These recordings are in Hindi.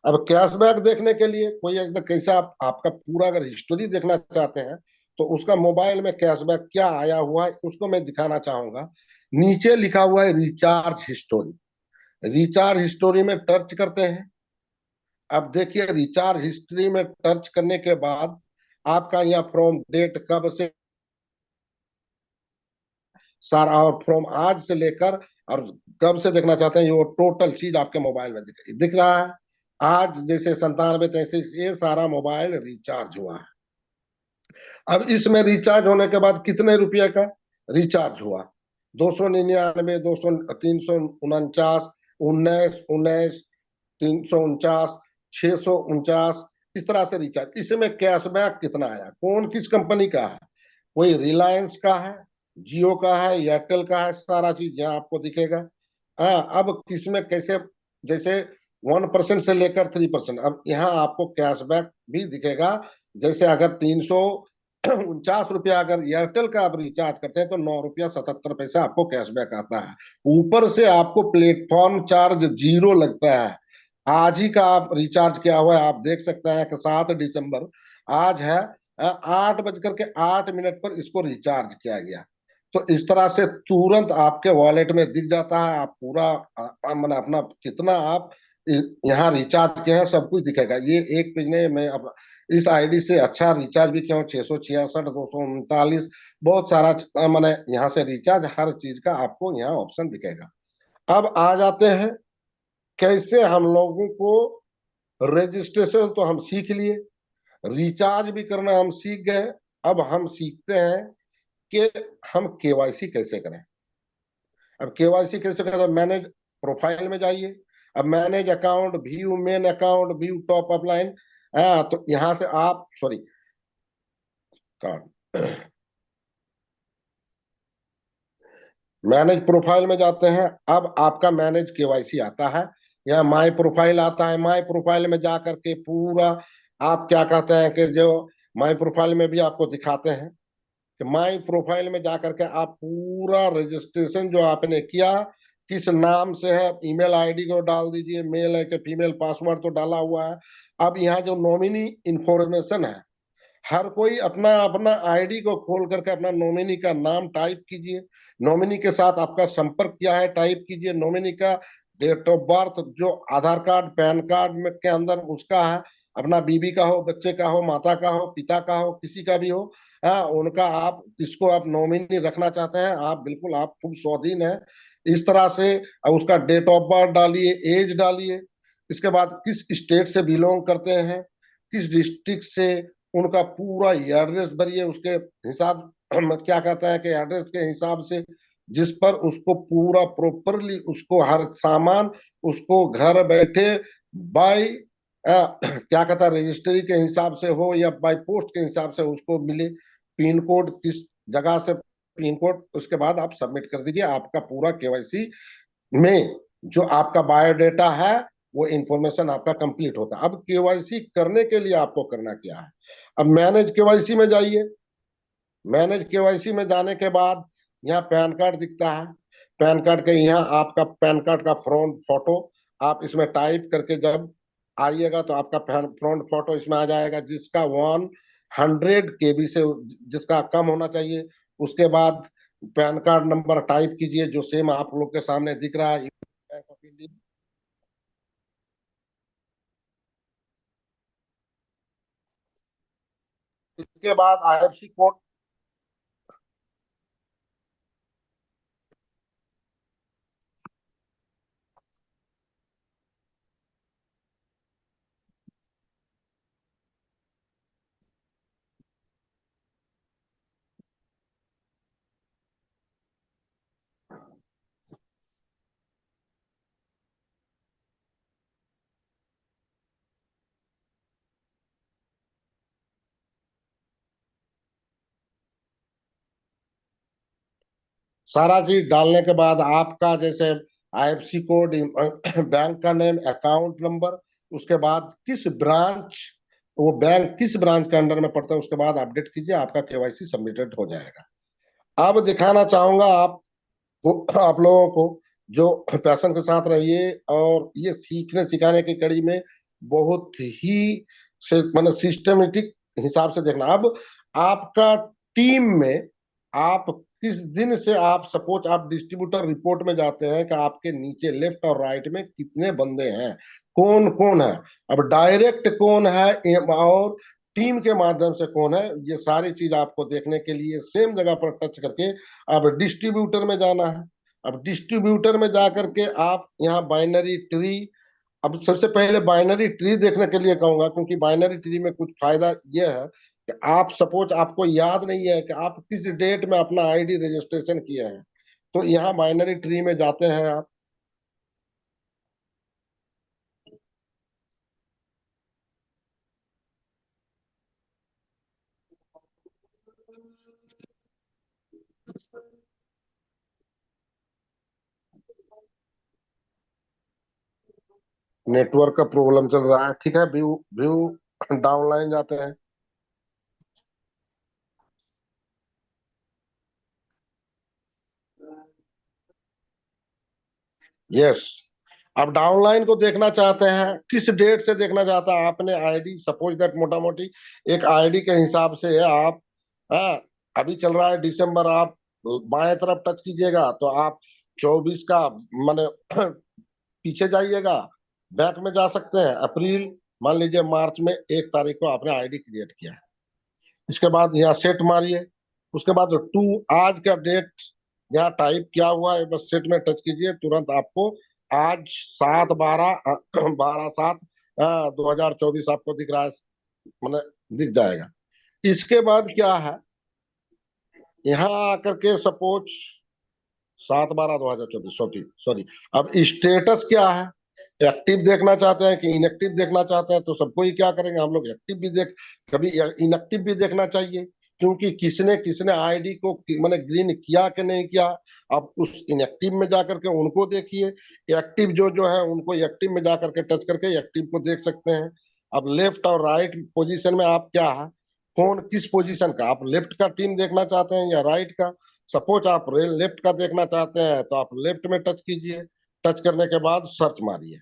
अब कैशबैक देखने के लिए कोई अगर कैसा आपका पूरा अगर हिस्ट्री देखना चाहते हैं तो उसका मोबाइल में कैशबैक क्या आया हुआ है उसको मैं दिखाना चाहूंगा। नीचे लिखा हुआ है रिचार्ज हिस्टोरी। रिचार्ज हिस्टोरी में टच करते हैं। अब देखिए रिचार्ज हिस्ट्री में टच करने के बाद आपका यहाँ फ्रॉम डेट कब से सारा और फ्रॉम आज से लेकर और कब से देखना चाहते हैं, ये टोटल चीज आपके मोबाइल में दिख रहा है। आज जैसे 97 33 ये सारा मोबाइल रिचार्ज हुआ है। अब इसमें रिचार्ज होने के बाद कितने रुपए का रिचार्ज हुआ? 299, 200, 349, 19, 19, 349, 649, इस तरह से रिचार्ज। इसमें कैशबैक कितना आया, कौन किस कंपनी का है? कोई रिलायंस का है, जियो का है, एयरटेल का है, सारा चीज यहाँ आपको दिखेगा। हाँ, अब किसमें कैसे, जैसे 1% से लेकर 3%। अब यहाँ आपको कैशबैक भी दिखेगा। जैसे अगर 349 रुपया अगर एयरटेल का आप रिचार्ज करते हैं तो 9 रुपया 77 पैसा आपको कैशबैक आता है। ऊपर से आपको प्लेटफॉर्म चार्ज जीरो लगता है। आज ही का आप रिचार्ज किया हुआ है, आप देख सकते हैं कि 7 दिसंबर आज है। 8 बज कर के 8 मिनट पर इसको रिचार्ज किया गया। तो इस तरह से तुरंत आपके वॉलेट में दिख जाता है। आप पूरा मैंने अपना कितना आप यहाँ रिचार्ज किए हैं सब कुछ दिखेगा। ये एक पेज में मैं इस आईडी से अच्छा रिचार्ज भी किया हूँ, 666, 239, बहुत सारा मैंने यहाँ से रिचार्ज हर चीज का आपको यहाँ ऑप्शन दिखेगा। अब आ जाते हैं कैसे हम लोगों को रजिस्ट्रेशन तो हम सीख लिए, रिचार्ज भी करना हम सीख गए। अब हम सीखते हैं कि हम केवाईसी कैसे करें। अब केवाईसी कैसे करें? मैनेज प्रोफाइल में जाइए। अब manage account, view main account, view top up line. तो यहां से आप सॉरी कार्ड मैनेज प्रोफाइल में जाते हैं। अब आपका मैनेज केवाईसी आता है। यहाँ माई प्रोफाइल आता है। माई प्रोफाइल में जा करके पूरा आप क्या कहते हैं कि जो माई प्रोफाइल में भी आपको दिखाते हैं कि माई प्रोफाइल में जाकर के आप पूरा रजिस्ट्रेशन जो आपने किया किस नाम से है, ईमेल आईडी को डाल दीजिए, मेल है कि फीमेल, पासवर्ड तो डाला हुआ है। अब यहाँ जो नॉमिनी इंफॉर्मेशन है, हर कोई अपना अपना आईडी को खोल करके अपना नॉमिनी का नाम टाइप कीजिए। नॉमिनी के साथ आपका संपर्क क्या है टाइप कीजिए। नॉमिनी का डेट ऑफ बर्थ जो आधार कार्ड पैन कार्ड में के अंदर उसका है, अपना बीबी का हो, बच्चे का हो, माता का हो, पिता का हो, किसी का भी हो, उनका आप किसको आप नॉमिनी रखना चाहते हैं, आप बिल्कुल आप खुद स्वाधीन है। इस तरह से उसका डेट ऑफ बर्थ डालिए, एज डालिए। इसके बाद किस स्टेट से बिलोंग करते हैं, किस डिस्ट्रिक्ट से, उनका पूरा एड्रेस भरिए उसके हिसाब क्या कहता है कि एड्रेस के हिसाब से जिस पर उसको पूरा प्रॉपरली उसको हर सामान उसको घर बैठे बाय क्या कहता है रजिस्ट्री के हिसाब से हो या बाय पोस्ट के हिसाब से उसको मिले। पिन कोड किस जगह से, पिन कोड, उसके बाद आप सबमिट कर दीजिए। आपका पूरा केवाईसी में जो आपका बायोडेटा है वो इंफॉर्मेशन आपका कंप्लीट होता है। अब केवाईसी करने के लिए आपको करना क्या है? अब मैनेज केवाईसी में जाइए। मैनेज केवाईसी में जाने के बाद यहाँ पैन कार्ड दिखता है। पैन कार्ड के यहाँ आपका पैन कार्ड का फ्रंट फोटो आप इसमें टाइप करके जब आइएगा तो आपका फ्रंट फोटो इसमें आ जाएगा, जिसका 100 KB से जिसका कम होना चाहिए। उसके बाद पैन कार्ड नंबर टाइप कीजिए जो सेम आप लोग के सामने दिख रहा है। इसके बाद आईएफसी कोड। सारा चीज डालने के बाद आपका जैसे आईएफसी कोड, बैंक का नेम, अकाउंट नंबर, उसके बाद किस ब्रांच, वो बैंक किस ब्रांच के अंडर में पड़ता है, उसके बाद अपडेट कीजिए, आपका केवाईसी सबमिटेड हो जाएगा। अब दिखाना चाहूंगा आप लोगों को जो पैशन के साथ रहिए और ये सीखने सिखाने की कड़ी में बहुत ही से मतलब सिस्टमेटिक हिसाब से देखना। अब आपका टीम में आप किस दिन से, आप सपोज आप डिस्ट्रीब्यूटर रिपोर्ट में जाते हैं कि आपके नीचे लेफ्ट और राइट में कितने बंदे हैं, कौन कौन है, अब डायरेक्ट कौन है और टीम के माध्यम से कौन है, ये सारी चीज आपको देखने के लिए सेम जगह पर टच करके अब डिस्ट्रीब्यूटर में जाना है। अब डिस्ट्रीब्यूटर में जाकर के आप यहाँ बाइनरी ट्री, अब सबसे पहले बाइनरी ट्री देखने के लिए कहूंगा, क्योंकि बाइनरी ट्री में कुछ फायदा यह है कि आप सपोज आपको याद नहीं है कि आप किस डेट में अपना आईडी रजिस्ट्रेशन किए हैं, तो यहाँ बाइनरी ट्री में जाते हैं आप। नेटवर्क का प्रॉब्लम चल रहा है, ठीक है, व्यू व्यू डाउनलाइन जाते हैं। यस, अब डाउनलाइन को देखना चाहते हैं, किस डेट से देखना चाहता है आपने आईडी, सपोज दैट मोटा मोटी एक आईडी के हिसाब से है आप, हाँ, अभी चल रहा है दिसंबर, आप बाएं तरफ टच कीजिएगा तो आप 24 का माने पीछे जाइएगा, बैक में जा सकते हैं, अप्रैल, मान लीजिए मार्च में 1 तारीख को आपने आईडी क्रिएट किया है, इसके बाद यहाँ सेट मारिए, उसके बाद टू आज का डेट यहाँ टाइप किया हुआ है, बस सेट में टच कीजिए, तुरंत आपको आज 7/12 7/2/2024 आपको दिख रहा है, मतलब दिख जाएगा। इसके बाद क्या है, यहाँ आकर के सपोज 7/12/2024, सॉरी सॉरी, अब स्टेटस क्या है, एक्टिव देखना चाहते हैं कि इनएक्टिव देखना चाहते हैं, तो सबको ही क्या करेंगे हम लोग, एक्टिव भी देख, कभी इनएक्टिव भी देखना चाहिए, क्योंकि किसने किसने आईडी को मैंने ग्रीन किया कि नहीं किया। अब उस इनएक्टिव में जाकर के उनको देखिए, एक्टिव जो जो है उनको एक्टिव में जाकर के टच करके एक्टिव को देख सकते हैं। अब लेफ्ट और राइट पोजीशन में आप क्या है, कौन किस पोजीशन का, आप लेफ्ट का टीम देखना चाहते हैं या राइट का। सपोज आप लेफ्ट का देखना चाहते हैं तो आप लेफ्ट में टच कीजिए, टच करने के बाद सर्च मारिए।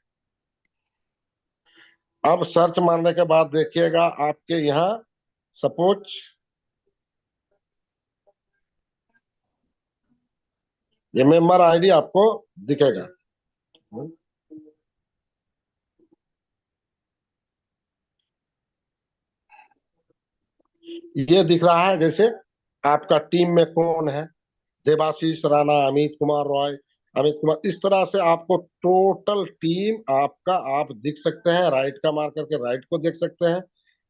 अब सर्च मारने के बाद देखिएगा आपके यहाँ सपोज ये मेंबर आईडी आपको दिखेगा, ये दिख रहा है, जैसे आपका टीम में कौन है, देवाशीष राणा, अमित कुमार रॉय, अमित कुमार, इस तरह से आपको टोटल टीम आपका आप दिख सकते हैं, राइट का मार करके राइट को देख सकते हैं।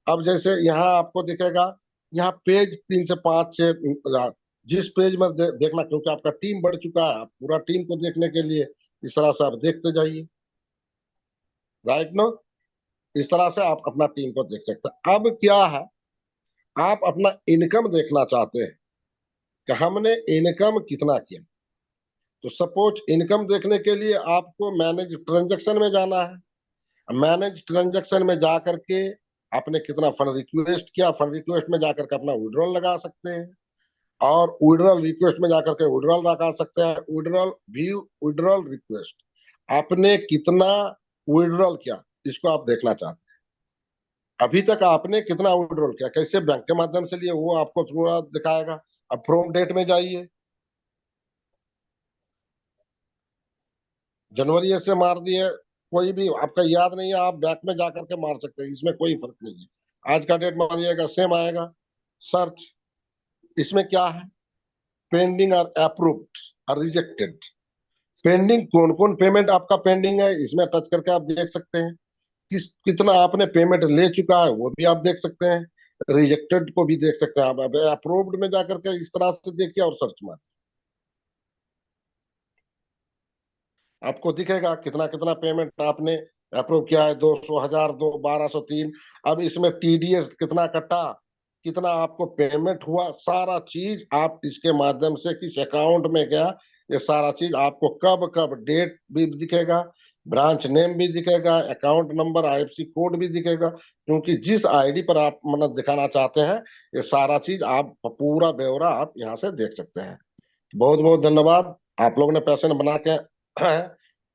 अब जैसे यहाँ आपको दिखेगा, यहाँ पेज 3 से 5 6, जिस पेज में देखना, क्योंकि आपका टीम बढ़ चुका है, आप पूरा टीम को देखने के लिए इस तरह से आप देखते जाइए, राइट नो, इस तरह से आप अपना टीम को देख सकते हैं। अब क्या है, आप अपना इनकम देखना चाहते हैं कि हमने इनकम कितना किया, तो सपोज इनकम देखने के लिए आपको मैनेज ट्रांजैक्शन में जाना है। मैनेज ट्रांजैक्शन में जा करके आपने कितना फंड रिक्वेस्ट किया, फंड रिक्वेस्ट में जाकर के अपना विड्रॉल लगा सकते हैं, और विड्रॉल रिक्वेस्ट में जाकर के विड्रॉल लगा सकते हैं, विड्रॉल व्यू विड्रॉल रिक्वेस्ट, आपने कितना विड्रॉल किया इसको आप देखना चाहते हैं, अभी तक आपने कितना विड्रॉल किया, कैसे बैंक के माध्यम से लिए वो आपको पूरा दिखाएगा। अब फ्रॉम डेट में जाइए, जनवरी से मार दिए, कोई भी आपका याद नहीं है, आप बैक में जाकर के मार सकते हैं, इसमें कोई फर्क नहीं है, आज का डेट मारिएगा सेम आएगा। सर्च, इसमें क्या है, पेंडिंग और अप्रूव्ड और रिजेक्टेड, पेंडिंग कौन कौन पेमेंट आपका पेंडिंग है, इसमें टच करके आप देख सकते हैं, किस कितना आपने पेमेंट ले चुका है वो भी आप देख सकते हैं, रिजेक्टेड को भी देख सकते हैं आप, अप्रूव्ड में जाकर के इस तरह से देखिए और सर्च मार, आपको दिखेगा कितना कितना पेमेंट आपने अप्रूव किया है, 200, 1000, 1203। अब इसमें टीडीएस कितना कटा, कितना आपको पेमेंट हुआ, सारा चीज आप इसके माध्यम से किस अकाउंट में गया, ये सारा चीज आपको कब कब डेट भी दिखेगा, ब्रांच नेम भी दिखेगा, अकाउंट नंबर आईएफसी कोड भी दिखेगा, क्योंकि जिस आईडी पर आप मतलब दिखाना चाहते हैं ये सारा चीज आप पूरा ब्यौरा आप यहाँ से देख सकते हैं। बहुत बहुत धन्यवाद, आप लोगों ने पैशन बना के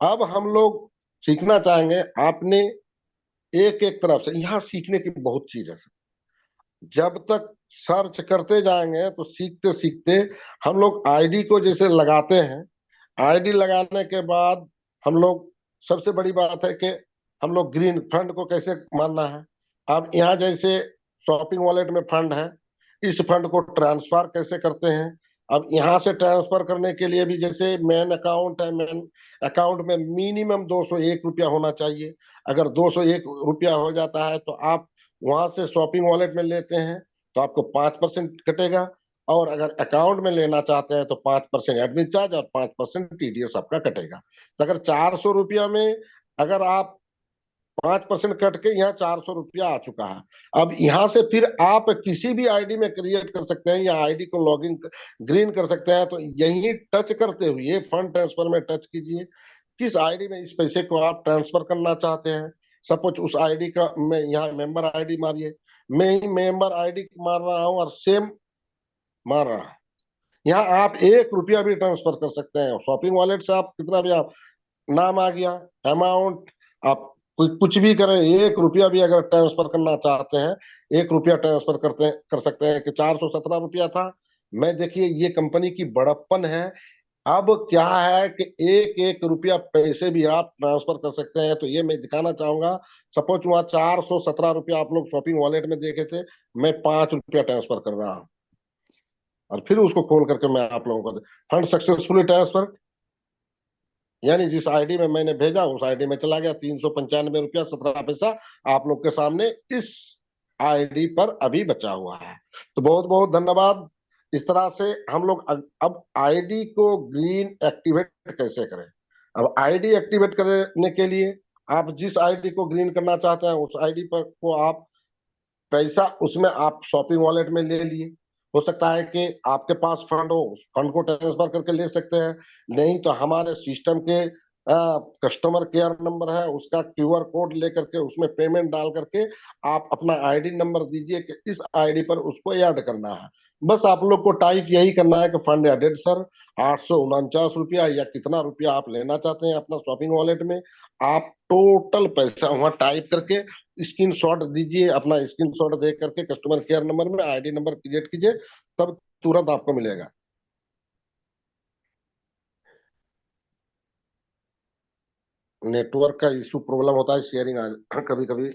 अब हम लोग सीखना चाहेंगे, आपने एक एक तरफ से यहाँ सीखने की बहुत चीज है। जब तक सर्च करते जाएंगे तो सीखते सीखते हम लोग आईडी को जैसे लगाते हैं, आईडी लगाने के बाद हम लोग, सबसे बड़ी बात है कि हम लोग ग्रीन फंड को कैसे मानना है। अब यहाँ जैसे शॉपिंग वॉलेट में फंड है, इस फंड को ट्रांसफर कैसे करते हैं। अब यहाँ से ट्रांसफर करने के लिए भी जैसे मेन अकाउंट है, मेन अकाउंट में मिनिमम 201 रुपया होना चाहिए। अगर 201 रुपया हो जाता है तो आप वहां से शॉपिंग वॉलेट में लेते हैं तो आपको 5% कटेगा। और अगर अकाउंट में लेना चाहते हैं तो 5% एडमिन चार्ज और 5% टीडीएस आपका कटेगा। तो अगर 400 रुपया में अगर आप 5% कट के यहाँ 400 रुपया आ चुका है। अब यहाँ से फिर आप किसी भी आईडी में क्रिएट कर सकते हैं या आईडी को लॉगिन ग्रीन कर सकते हैं। तो यही टच करते हुए फंड ट्रांसफर में टच कीजिए, किस आईडी में इस पैसे को आप ट्रांसफर करना चाहते हैं। सपोज उस आईडी का मैं यहाँ मेंबर आईडी मारिए, मैं ही मेंबर आईडी मार रहा हूँ और सेम मार रहा हूँ। यहाँ आप 1 रुपया भी ट्रांसफर कर सकते हैं शॉपिंग वॉलेट से। आप कितना भी आप नाम आ गया, अमाउंट, आप कुछ भी करें, 1 रुपया भी अगर ट्रांसफर करना चाहते हैं, 1 रुपया ट्रांसफर कर सकते हैं। कि 417 रुपया था। मैं देखिए ये कंपनी की बड़प्पन है। अब क्या है कि एक एक रुपया पैसे भी आप ट्रांसफर कर सकते हैं। तो ये मैं दिखाना चाहूंगा। सपोज वहां 417 रुपया आप लोग शॉपिंग वॉलेट में देखे थे, मैं 5 रुपया ट्रांसफर कर रहा हूँ और फिर उसको खोल करके मैं आप लोगों को फंड सक्सेसफुली ट्रांसफर, यानी जिस आईडी में मैंने भेजा उस आईडी में चला गया। 395 रुपया 17 पैसा आप लोग के सामने इस आईडी पर अभी बचा हुआ है। तो बहुत बहुत धन्यवाद। इस तरह से हम लोग अब आईडी को ग्रीन एक्टिवेट कैसे करें। अब आईडी एक्टिवेट करने के लिए आप जिस आईडी को ग्रीन करना चाहते हैं उस आईडी पर को आप पैसा उसमें आप शॉपिंग वॉलेट में ले लिए। हो सकता है कि आपके पास फंड हो, उस फंड को ट्रांसफर करके ले सकते हैं। नहीं तो हमारे सिस्टम के कस्टमर केयर नंबर है, उसका क्यूआर कोड लेकर के उसमें पेमेंट डाल करके आप अपना आईडी नंबर दीजिए कि इस आईडी पर उसको ऐड करना है। बस आप लोग को टाइप यही करना है कि फंड एडेड सर, 849 रुपया या कितना रुपया आप लेना चाहते हैं अपना शॉपिंग वॉलेट में। आप टोटल पैसा वहां टाइप करके स्क्रीन शॉट दीजिए, अपना स्क्रीन शॉट दे करके कस्टमर केयर नंबर में आईडी नंबर क्रिएट कीजिए, तब तुरंत आपको मिलेगा। नेटवर्क का इशू प्रॉब्लम होता है, शेयरिंग कभी कभी